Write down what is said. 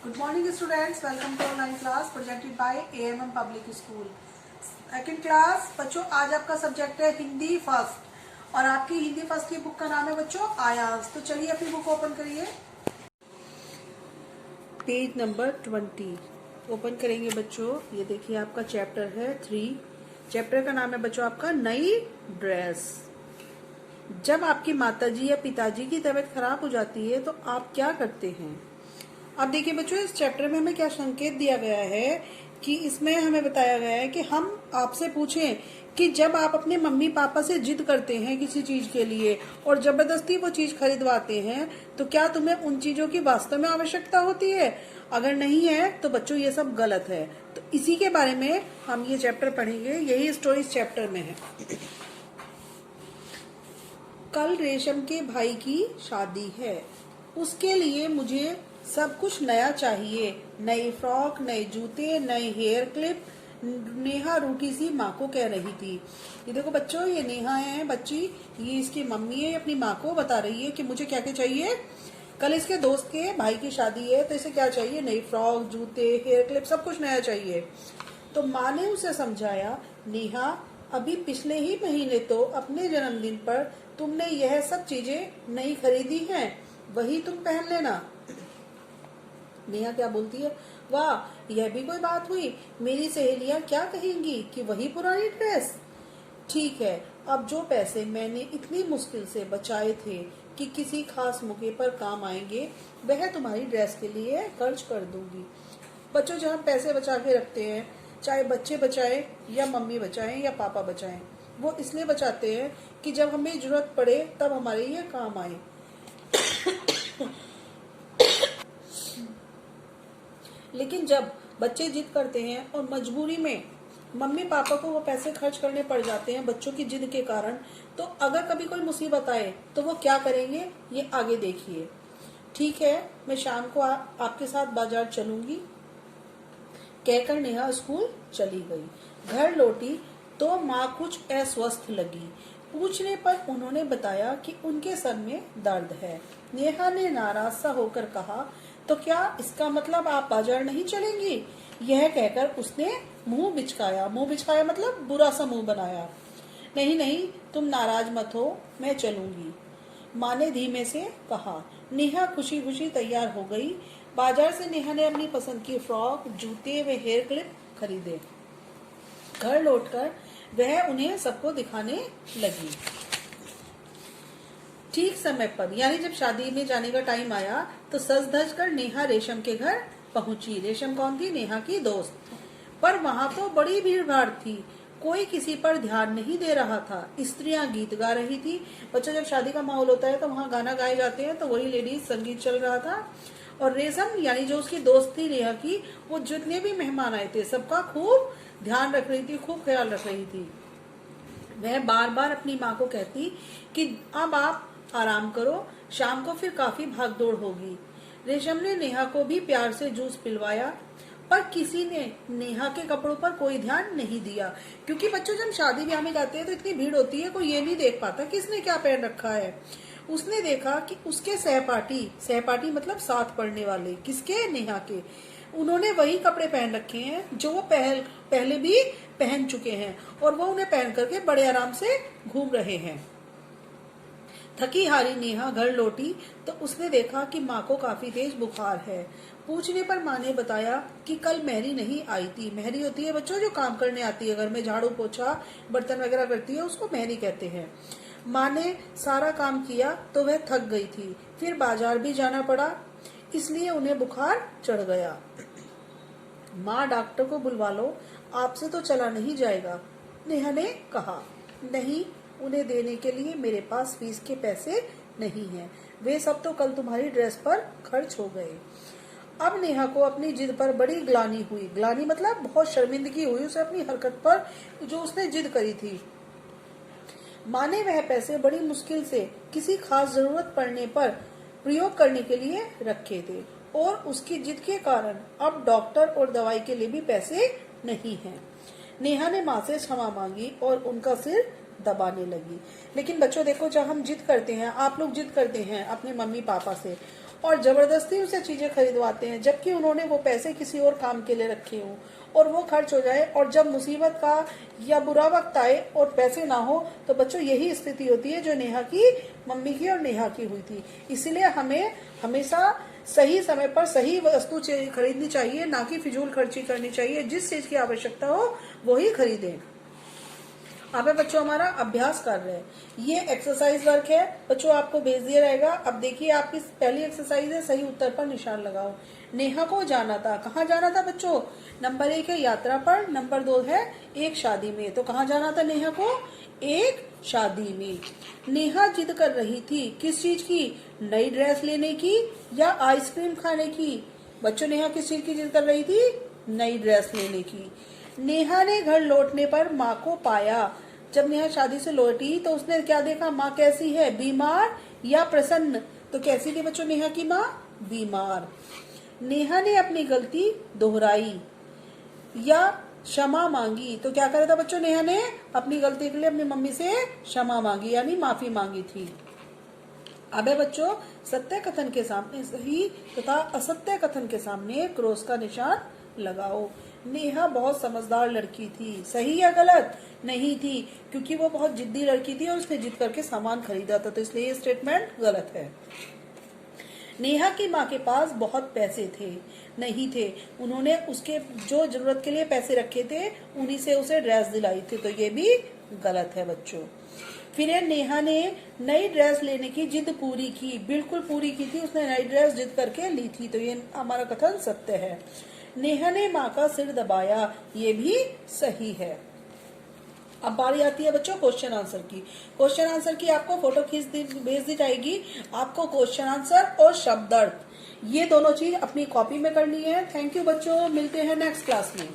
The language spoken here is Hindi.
Good morning students, welcome to online class presented by AMM Public School. Second class बच्चों, आज आपका सब्जेक्ट है हिंदी फर्स्ट और आपकी हिंदी फर्स्ट की बुक का नाम है बच्चों आयांश। तो चलिए अपनी बुक ओपन करिए। पेज नंबर 20 ओपन करेंगे बच्चों। ये देखिए आपका चैप्टर है 3। चैप्टर का नाम है बच्चों आपका नई ड्रेस। जब आपकी माताजी या पिताजी की तबीयत खराब हो जाती है तो आप क्या करते हैं? अब देखिए बच्चों, इस चैप्टर में हमें क्या संकेत दिया गया है कि इसमें हमें बताया गया है कि हम आपसे पूछें कि जब आप अपने मम्मी पापा से जिद करते हैं किसी चीज के लिए और जबरदस्ती वो चीज खरीदवाते हैं तो क्या तुम्हें उन चीजों की वास्तव में आवश्यकता होती है? अगर नहीं है तो बच्चों ये सब गलत है। तो इसी के बारे में हम ये चैप्टर पढ़ेंगे। यही स्टोरी इस चैप्टर में है। कल रेशम के भाई की शादी है, उसके लिए मुझे सब कुछ नया चाहिए। नई फ्रॉक, नए जूते, नए हेयर क्लिप। नेहा रूठी सी माँ को कह रही थी। ये देखो बच्चों, ये नेहा है बच्ची, ये इसकी मम्मी है, अपनी माँ को बता रही है कि मुझे क्या क्या चाहिए। कल इसके दोस्त के भाई की शादी है तो इसे क्या चाहिए? नई फ्रॉक, जूते, हेयर क्लिप, सब कुछ नया चाहिए। तो माँ ने उसे समझाया, नेहा अभी पिछले ही महीने तो अपने जन्मदिन पर तुमने यह सब चीजें नई खरीदी हैं, वही तुम पहन लेना। नेहा क्या बोलती है, वाह यह भी कोई बात हुई। मेरी सहेलियां क्या कहेंगी कि वही पुरानी ड्रेस। ठीक है, अब जो पैसे मैंने इतनी मुश्किल से बचाए थे कि किसी खास मौके पर काम आएंगे, वह तुम्हारी ड्रेस के लिए खर्च कर दूंगी। बच्चों, जब हम पैसे बचा के रखते हैं, चाहे बच्चे बचाएं या मम्मी बचाएं या पापा बचाएं, वो इसलिए बचाते हैं कि जब हमें जरूरत पड़े तब हमारे ये काम आए। लेकिन जब बच्चे जिद करते हैं और मजबूरी में मम्मी पापा को वो पैसे खर्च करने पड़ जाते हैं बच्चों की जिद के कारण, तो अगर कभी कोई मुसीबत आए तो वो क्या करेंगे ये आगे देखिए। ठीक है, मैं शाम को आपके साथ बाजार चलूंगी, कहकर नेहा स्कूल चली गई। घर लौटी तो माँ कुछ अस्वस्थ लगी। पूछने पर उन्होंने बताया कि उनके सर में दर्द है। नेहा ने नाराज सा होकर कहा, तो क्या इसका मतलब आप बाजार नहीं चलेंगी? यह कहकर उसने मुंह बिचकाया। मुंह बिचकाया मतलब बुरा सा मुंह बनाया। नहीं नहीं, तुम नाराज मत हो, मैं चलूंगी, माँ ने धीमे से कहा। नेहा खुशी खुशी तैयार हो गई। बाजार से नेहा ने अपनी पसंद की फ्रॉक, जूते व हेयर क्लिप खरीदे। घर लौटकर वह उन्हें सबको दिखाने लगी। ठीक समय पर, यानी जब शादी में जाने का टाइम आया तो सज धज कर नेहा रेशम के घर पहुंची। रेशम कौन थी? नेहा की दोस्त। पर वहां तो बड़ी भीड़ भाड़ थी, कोई किसी पर ध्यान नहीं दे रहा था। स्त्रियां गीत गा रही थी। बच्चों, जब शादी का माहौल होता है तो वहाँ गाना गाए जाते हैं, तो वही लेडीज संगीत चल रहा था। और रेशम यानी जो उसकी दोस्त थी नेहा की, वो जितने भी मेहमान आए थे सबका खूब ध्यान रख रही थी, खूब ख्याल रख रही थी। वह बार बार अपनी माँ को कहती कि अब आप आराम करो, शाम को फिर काफी भागदौड़ होगी। रेशम ने नेहा को भी प्यार से जूस पिलवाया, पर किसी ने नेहा के कपड़ों पर कोई ध्यान नहीं दिया, क्योंकि बच्चों जब शादी ब्याह में जाते हैं तो इतनी भीड़ होती है, कोई ये नहीं देख पाता किसने क्या पहन रखा है। उसने देखा कि उसके सहपाठी मतलब साथ पढ़ने वाले, किसके? नेहा के, उन्होंने वही कपड़े पहन रखे हैं जो वो पहले भी पहन चुके हैं और वो उन्हें पहन करके बड़े आराम से घूम रहे हैं। थकी हारी नेहा घर लौटी तो उसने देखा कि माँ को काफी तेज बुखार है। पूछने पर माँ ने बताया कि कल मेहरी नहीं आई थी। मेहरी होती है बच्चों जो काम करने आती है, घर में झाड़ू पोछा बर्तन वगैरह करती है, उसको मेहरी कहते हैं। माँ ने सारा काम किया तो वह थक गई थी, फिर बाजार भी जाना पड़ा, इसलिए उन्हें बुखार चढ़ गया। माँ डॉक्टर को बुलवा लो, आपसे तो चला नहीं जाएगा, नेहा ने कहा। नहीं, उन्हें देने के लिए मेरे पास फीस के पैसे नहीं हैं, वे सब तो कल तुम्हारी ड्रेस पर खर्च हो गए। अब नेहा को अपनी जिद पर बड़ी ग्लानि हुई। ग्लानि मतलब बहुत शर्मिंदगी हुई उसे अपनी हरकत पर जो उसने जिद करी थी। माँ ने वह पैसे बड़ी मुश्किल से किसी खास जरूरत पड़ने पर प्रयोग करने के लिए रखे थे और उसकी जिद के कारण अब डॉक्टर और दवाई के लिए भी पैसे नहीं हैं। नेहा ने माँ से क्षमा मांगी और उनका सिर दबाने लगी। लेकिन बच्चों देखो, जब हम जिद करते हैं, आप लोग जिद करते हैं अपने मम्मी पापा से और जबरदस्ती उसे चीजें खरीदवाते हैं, जबकि उन्होंने वो पैसे किसी और काम के लिए रखे हों और वो खर्च हो जाए, और जब मुसीबत का या बुरा वक्त आए और पैसे ना हो, तो बच्चों यही स्थिति होती है जो नेहा की मम्मी की और नेहा की हुई थी। इसीलिए हमें हमेशा सही समय पर सही वस्तु खरीदनी चाहिए, ना कि फिजूल खर्ची करनी चाहिए। जिस चीज की आवश्यकता हो वो ही खरीदें। अब है बच्चों हमारा अभ्यास कर रहे हैं। ये एक्सरसाइज वर्क है बच्चों, आपको भेज दिया रहेगा। अब देखिए आपकी पहली एक्सरसाइज है, सही उत्तर पर निशान लगाओ। नेहा को जाना था, कहाँ जाना था बच्चों? नंबर 1 है यात्रा पर, नंबर 2 है एक शादी में। तो कहाँ जाना था नेहा को? एक शादी में। नेहा जिद कर रही थी, किस चीज की? नई ड्रेस लेने की या आइसक्रीम खाने की? बच्चों नेहा किस चीज की जिद कर रही थी? नई ड्रेस लेने की। नेहा ने घर लौटने पर माँ को पाया। जब नेहा शादी से लौटी तो उसने क्या देखा? माँ कैसी है, बीमार या प्रसन्न? तो कैसी थी बच्चों नेहा की माँ? बीमार। नेहा ने अपनी गलती दोहराई या क्षमा मांगी। तो क्या करा था बच्चों नेहा ने? अपनी गलती के लिए अपनी मम्मी से क्षमा मांगी, यानी माफी मांगी थी। अब है बच्चों सत्य कथन के सामने सही तथा असत्य कथन के सामने क्रॉस का निशान लगाओ। नेहा बहुत समझदार लड़की थी, सही या गलत? नहीं थी, क्योंकि वो बहुत जिद्दी लड़की थी और उसने जिद करके सामान खरीदा था, तो इसलिए ये स्टेटमेंट गलत है। नेहा की माँ के पास बहुत पैसे थे, नहीं थे, उन्होंने उसके जो जरूरत के लिए पैसे रखे थे उन्हीं से उसे ड्रेस दिलाई थी, तो ये भी गलत है बच्चों। फिर नेहा ने नई ड्रेस लेने की जिद पूरी की, बिल्कुल पूरी की थी, उसने नई ड्रेस जिद करके ली थी, तो ये हमारा कथन सत्य है। नेहा ने माँ का सिर दबाया, ये भी सही है। अब बारी आती है बच्चों क्वेश्चन आंसर की। क्वेश्चन आंसर की आपको फोटो भेज दी जाएगी। आपको क्वेश्चन आंसर और शब्दार्थ ये दोनों चीज अपनी कॉपी में करनी है। थैंक यू बच्चों, मिलते हैं नेक्स्ट क्लास में।